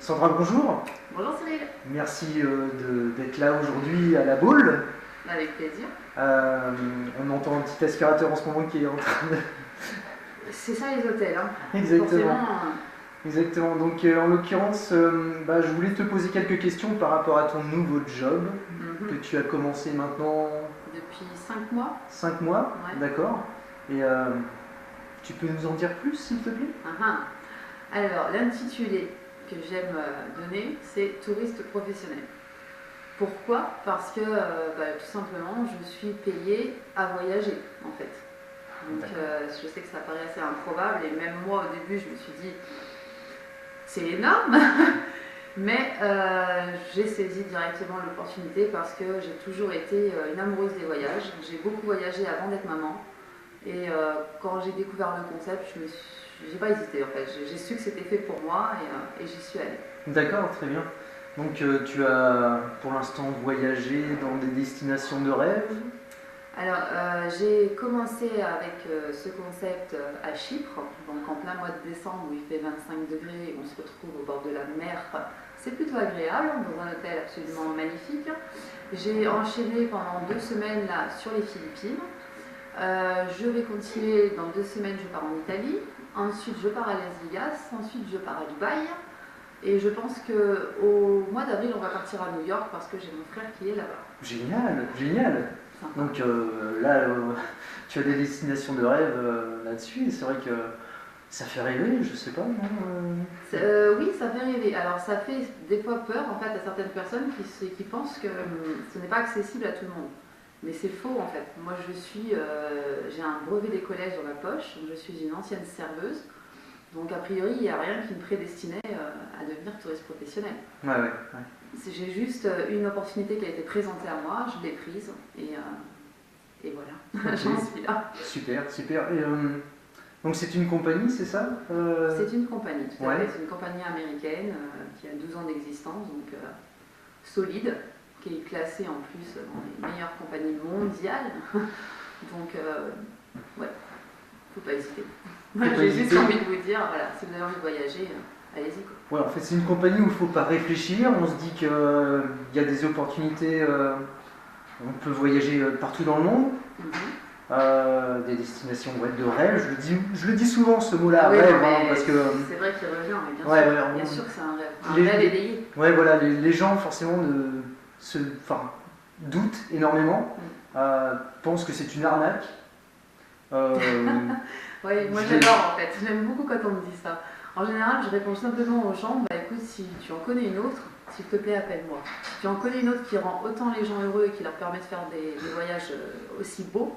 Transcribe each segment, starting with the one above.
Sandra, bonjour. Bonjour Cyril. Merci d'être là aujourd'hui à la Baule. Avec plaisir. On entend un petit aspirateur en ce moment qui est en train de... C'est ça les hôtels, hein. Exactement. Forcément, Exactement. Donc en l'occurrence, je voulais te poser quelques questions par rapport à ton nouveau job que tu as commencé maintenant... Depuis 5 mois. 5 mois, Ouais. d'accord. Et tu peux nous en dire plus, s'il te plaît? Alors, l'intitulé que j'aime donner, c'est touriste professionnel. Pourquoi? Parce que tout simplement, je suis payée à voyager, en fait. Donc, je sais que ça paraît assez improbable, et même moi, au début, je me suis dit, c'est énorme. Mais j'ai saisi directement l'opportunité parce que j'ai toujours été une amoureuse des voyages. J'ai beaucoup voyagé avant d'être maman. Et quand j'ai découvert le concept, j'ai pas hésité en fait. J'ai su que c'était fait pour moi et j'y suis allée. D'accord, très bien. Donc tu as pour l'instant voyagé dans des destinations de rêve? Alors j'ai commencé avec ce concept à Chypre, donc en plein mois de décembre où il fait 25 degrés et on se retrouve au bord de la mer. C'est plutôt agréable, dans un hôtel absolument magnifique. J'ai enchaîné pendant 2 semaines là sur les Philippines. Je vais continuer dans 2 semaines, je pars en Italie. Ensuite, je pars à Las Vegas. Ensuite, je pars à Dubaï. Et je pense qu'au mois d'avril, on va partir à New York parce que j'ai mon frère qui est là-bas. Génial, génial. Sympa. Donc là, tu as des destinations de rêve là-dessus. Et c'est vrai que ça fait rêver, je sais pas, non Oui, ça fait rêver. Alors, ça fait des fois peur en fait à certaines personnes qui pensent que ce n'est pas accessible à tout le monde. Mais c'est faux en fait. Moi j'ai un brevet des collèges dans la poche, donc je suis une ancienne serveuse. Donc a priori il n'y a rien qui me prédestinait à devenir touriste professionnel. Ouais. J'ai juste une opportunité qui a été présentée à moi, je l'ai prise et voilà, j'en suis là. Super. Et, donc c'est une compagnie, c'est ça C'est une compagnie, tout à Ouais. fait. C'est une compagnie américaine qui a 12 ans d'existence, donc solide, qui est classée en plus dans les meilleures compagnies mondiales. Donc, ouais, faut pas hésiter. J'ai juste envie de vous dire, voilà, si vous avez envie de voyager, allez-y. Ouais, en fait, c'est une compagnie où il ne faut pas réfléchir. On se dit qu'il y a des opportunités, on peut voyager partout dans le monde. Des destinations de rêve, je le dis souvent ce mot-là, rêve, parce que... C'est vrai qu'il revient, mais bien sûr que c'est un rêve éveillé. Ouais, voilà, les gens forcément doutent énormément, pensent que c'est une arnaque. Oui, moi j'adore en fait, j'aime beaucoup quand on me dit ça. En général, je réponds simplement aux gens, écoute, si tu en connais une autre, s'il te plaît, appelle-moi. Si tu en connais une autre qui rend autant les gens heureux et qui leur permet de faire des voyages aussi beaux,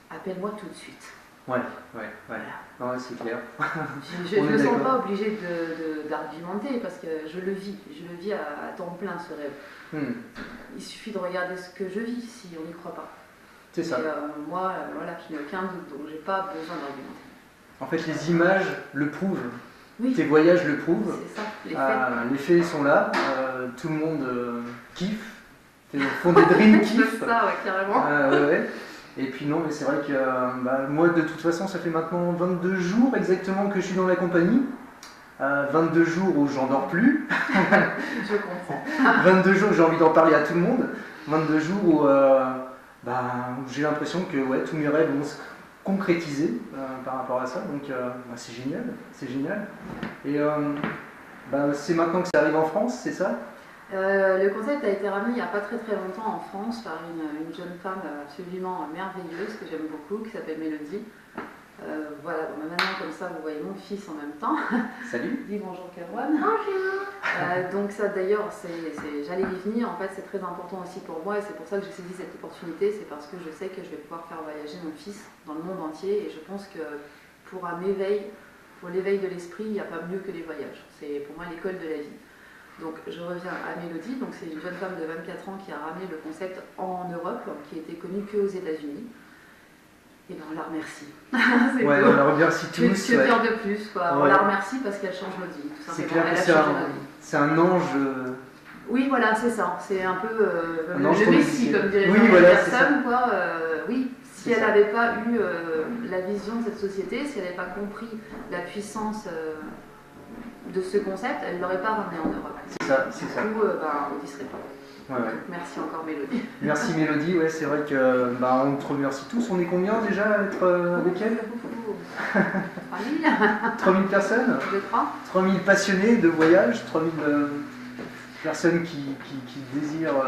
appelle-moi tout de suite. Ouais. Non, c'est clair. Je ne me sens pas obligée d'argumenter parce que je le vis à temps plein ce rêve. Il suffit de regarder ce que je vis si on n'y croit pas. C'est ça. Moi, voilà, je n'ai aucun doute, donc j'ai pas besoin d'argumenter. En fait, les images le prouvent. Oui. Tes voyages le prouvent. C'est ça, les faits. Les faits sont là, tout le monde kiffe, font des dream kiff. C'est ça, ouais, carrément. Ouais. Et puis non, mais c'est vrai que moi, de toute façon, ça fait maintenant 22 jours exactement que je suis dans la compagnie. 22 jours où j'en dors plus. Je comprends. 22 jours où j'ai envie d'en parler à tout le monde. 22 jours où j'ai l'impression que tous mes rêves vont se concrétiser par rapport à ça. Donc c'est génial. Et c'est maintenant que ça arrive en France, c'est ça? Le concept a été ramené il n'y a pas très longtemps en France par une jeune femme absolument merveilleuse que j'aime beaucoup, qui s'appelle Mélodie. Voilà, maintenant comme ça vous voyez mon fils en même temps. Salut. Dis bonjour Kerwan. Bonjour. Donc ça d'ailleurs, j'allais y venir, en fait c'est très important aussi pour moi et c'est pour ça que j'ai saisi cette opportunité, c'est parce que je sais que je vais pouvoir faire voyager mon fils dans le monde entier et je pense que pour l'éveil de l'esprit, il n'y a pas mieux que les voyages. C'est pour moi l'école de la vie. Donc je reviens à Mélodie, donc c'est une jeune femme de 24 ans qui a ramené le concept en Europe, qui était connu qu'aux États-Unis. Et ben on la remercie. Ouais, on la remercie tous. Que dire de plus quoi. Ouais. On la remercie parce qu'elle change notre vie. C'est clair que c'est un ange. Oui, voilà, c'est ça. C'est un peu le Messie, comme dirait personne. Oui, si elle n'avait pas eu la vision de cette société, si elle n'avait pas compris la puissance de ce concept, elle ne l'aurait pas ramené en Europe. C'est ça, c'est ça. Du coup, on n'y serait pas. Ouais, ouais. Merci encore Mélodie. Merci Mélodie, ouais, c'est vrai que on te remercie tous. On est combien déjà à être avec elle? 3000 3000 personnes? Je crois. 3000 passionnés de voyage, 3000 personnes qui désirent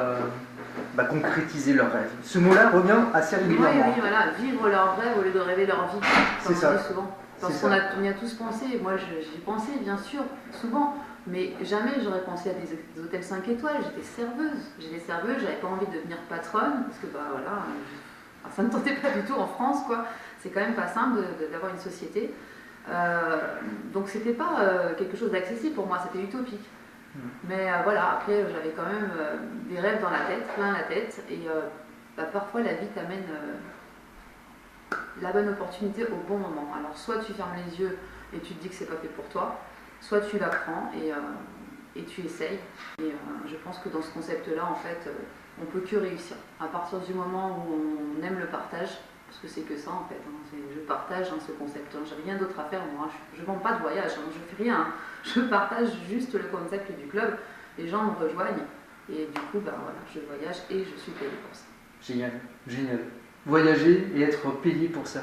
concrétiser leurs rêves. Ce mot-là revient assez régulièrement. Oui, voilà, vivre leur rêve au lieu de rêver leur vie. C'est ça. On dit souvent. Parce qu'on y a tous pensé. Moi, j'y ai pensé, bien sûr, souvent. Mais jamais j'aurais pensé à des hôtels 5 étoiles. J'étais serveuse. J'étais serveuse, j'avais pas envie de devenir patronne. Parce que, ça ne tentait pas du tout en France, quoi. C'est quand même pas simple d'avoir une société. Donc, c'était pas quelque chose d'accessible pour moi, c'était utopique. Mais après, j'avais quand même des rêves dans la tête, plein la tête. Et parfois, la vie t'amène la bonne opportunité au bon moment. Alors, soit tu fermes les yeux et tu te dis que c'est pas fait pour toi, soit tu la prends et tu essayes. Et je pense que dans ce concept-là, en fait, on peut que réussir. À partir du moment où on aime le partage, parce que c'est que ça, en fait. Je partage ce concept. J'ai rien d'autre à faire, moi. Je ne vends pas de voyage, je fais rien. Je partage juste le concept du club. Les gens me rejoignent. Et du coup, je voyage et je suis payée pour ça. Génial, génial. Voyager et être payé pour ça.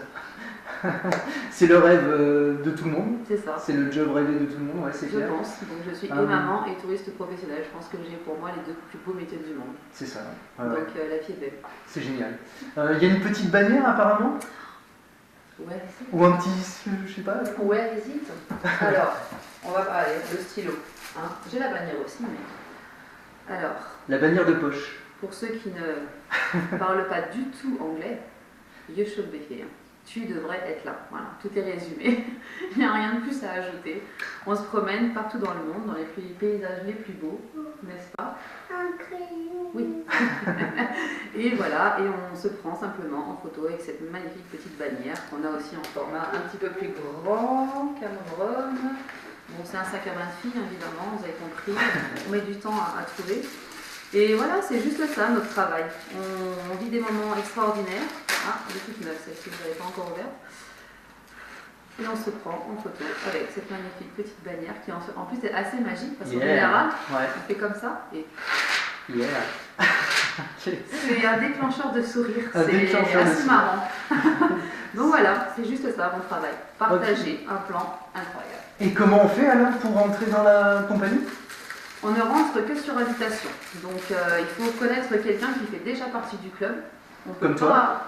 C'est le rêve de tout le monde. C'est ça. C'est le job rêvé de tout le monde, ouais, c'est clair. Je pense. Donc je suis et maman et touriste professionnelle. Je pense que j'ai pour moi les deux plus beaux métiers du monde. C'est ça. Ouais. Donc la vie est belle. C'est génial. Il y a une petite bannière apparemment? Ouais, ou un petit, je sais pas. Ouais, hésite. Alors, on va parler de stylo. J'ai la bannière aussi, mais... Alors... La bannière de poche. Pour ceux qui ne parlent pas du tout anglais, you should be here. Tu devrais être là. Voilà, tout est résumé. Il n'y a rien de plus à ajouter. On se promène partout dans le monde, dans les paysages les plus beaux, n'est-ce pas? Un crayon. Oui. Et voilà, et on se prend simplement en photo avec cette magnifique petite bannière qu'on a aussi en format un petit peu plus grand qu'à mon Rome. Bon, c'est un sac à main de fille, évidemment, vous avez compris. On met du temps à trouver. Et voilà, c'est juste ça, notre travail. On vit des moments extraordinaires. Elle est toute neuve, celle-ci, vous n'avez pas encore ouvert. Et on se prend en photo avec cette magnifique petite bannière qui en plus est assez magique parce qu'en général, on fait comme ça et c'est un déclencheur de sourire. C'est assez marrant. Donc voilà, c'est juste ça mon travail. Partager un plan incroyable. Et comment on fait alors pour rentrer dans la compagnie? On ne rentre que sur invitation. Donc il faut connaître quelqu'un qui fait déjà partie du club. Comme toi,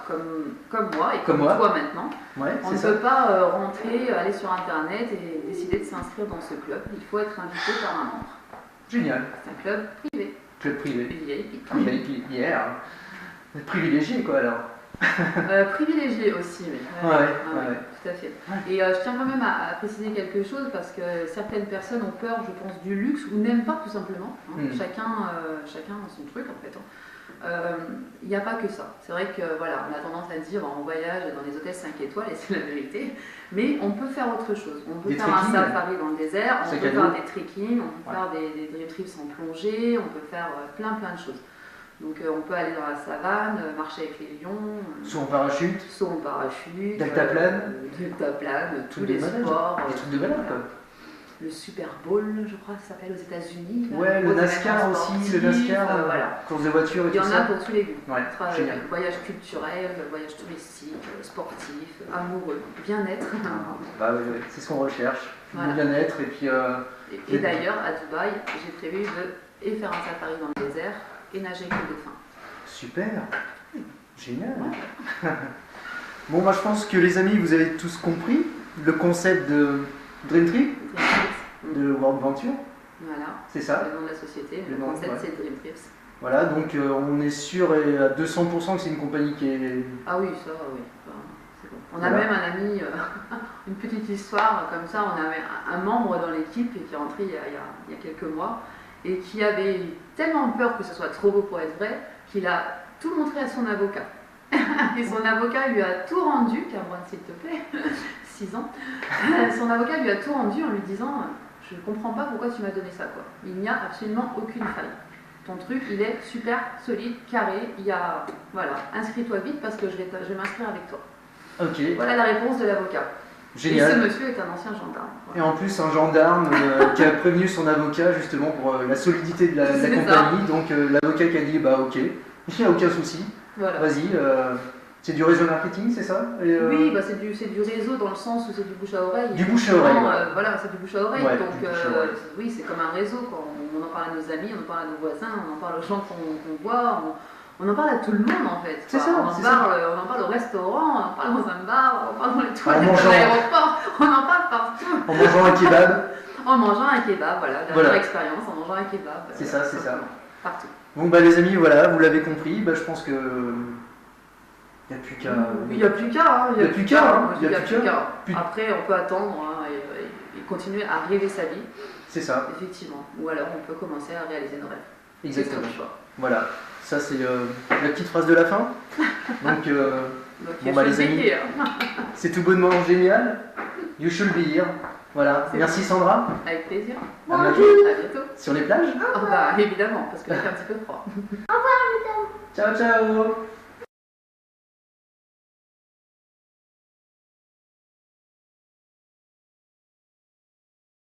comme moi et comme toi maintenant. Ouais, on ne peut pas rentrer, aller sur internet et décider de s'inscrire dans ce club. Il faut être invité par un membre. Génial. C'est un club privé. Club privé. VIP. VIP, yeah. Privilégié quoi alors. Privilégié aussi, mais ouais, tout à fait. Et je tiens quand même à préciser quelque chose parce que certaines personnes ont peur, je pense, du luxe ou n'aiment pas tout simplement. Chacun a son truc en fait. Il n'y a pas que ça. C'est vrai que on a tendance à dire on voyage dans les hôtels 5 étoiles et c'est la vérité. Mais on peut faire autre chose. On peut faire un safari dans le désert, on peut faire des trekking, on peut faire des dream trips en plongée, on peut faire plein de choses. Donc on peut aller dans la savane, marcher avec les lions. Saut en parachute. Saut en parachute. Deltaplane. Tous les sports. Des trucs de malade quoi. Le Super Bowl, je crois que ça s'appelle aux États-Unis. Ouais, le NASCAR aussi, le NASCAR, course de voiture et tout ça. Il y en a pour tous les goûts. Ouais, génial. Voyage culturel, voyage touristique, sportif, amoureux, bien-être. Oui, c'est ce qu'on recherche. Le bien-être et puis... Et d'ailleurs, à Dubaï, j'ai prévu de faire un safari dans le désert et nager avec les dauphins. Super, génial. Bon, moi je pense que les amis, vous avez tous compris le concept de Dream Trip, de World Venture. Voilà, c'est ça. Le nom de la société, le concept c'est Dream Trips. Voilà, donc on est sûr et à 200% que c'est une compagnie qui est... Ah oui, ça oui. C'est bon. On a même un ami, une petite histoire comme ça, on avait un membre dans l'équipe qui est rentré il y a quelques mois et qui avait tellement peur que ce soit trop beau pour être vrai qu'il a tout montré à son avocat. Et son avocat lui a tout rendu, Cameron s'il te plaît, 6 ans, son avocat lui a tout rendu en lui disant « Je ne comprends pas pourquoi tu m'as donné ça, quoi. Il n'y a absolument aucune faille. Ton truc, il est super solide, carré, il y a... Voilà, inscris-toi vite parce que je vais m'inscrire avec toi. » Ok. Voilà la réponse de l'avocat. Génial. Et ce monsieur est un ancien gendarme. Et en plus, un gendarme qui a prévenu son avocat justement pour la solidité de la C'est compagnie. Donc l'avocat qui a dit bah ok, il n'y a aucun souci, Voilà. vas-y. C'est du réseau marketing, c'est ça? Et, Oui, bah c'est du réseau dans le sens où c'est du bouche à oreille. Du bouche à oreille. Ouais. Voilà, c'est du bouche à oreille. Ouais, donc, du bouche à oreille. oui, c'est comme un réseau. Quand on en parle à nos amis, on en parle à nos voisins, on en parle aux gens qu'on voit, on en parle à tout le monde en fait. C'est ça, on en parle au restaurant, on en parle dans un bar, on en parle dans les toilettes mangeant. de l'aéroport, on en parle partout. En mangeant un kebab. En mangeant un kebab, voilà, dernière expérience, en mangeant un kebab. C'est ça, c'est ça. Partout. Bon bah les amis, voilà, vous l'avez compris, bah, je pense que... Il n'y a plus qu'à... Il n'y a plus qu'à. Il n'y a plus qu'à. Il y a plus qu'à. Après, on peut attendre et continuer à rêver sa vie. C'est ça. Effectivement. Ou alors, on peut commencer à réaliser nos rêves. Exactement. C'est notre choix. Voilà. Ça, c'est la petite phrase de la fin. Donc bon, bah, les amis, c'est tout bonnement génial. You should be here. Voilà. Merci Sandra. Avec plaisir. À bientôt. À bientôt. Sur les plages. Bah, évidemment, parce que là, c'est un petit peu froid. Ciao, ciao.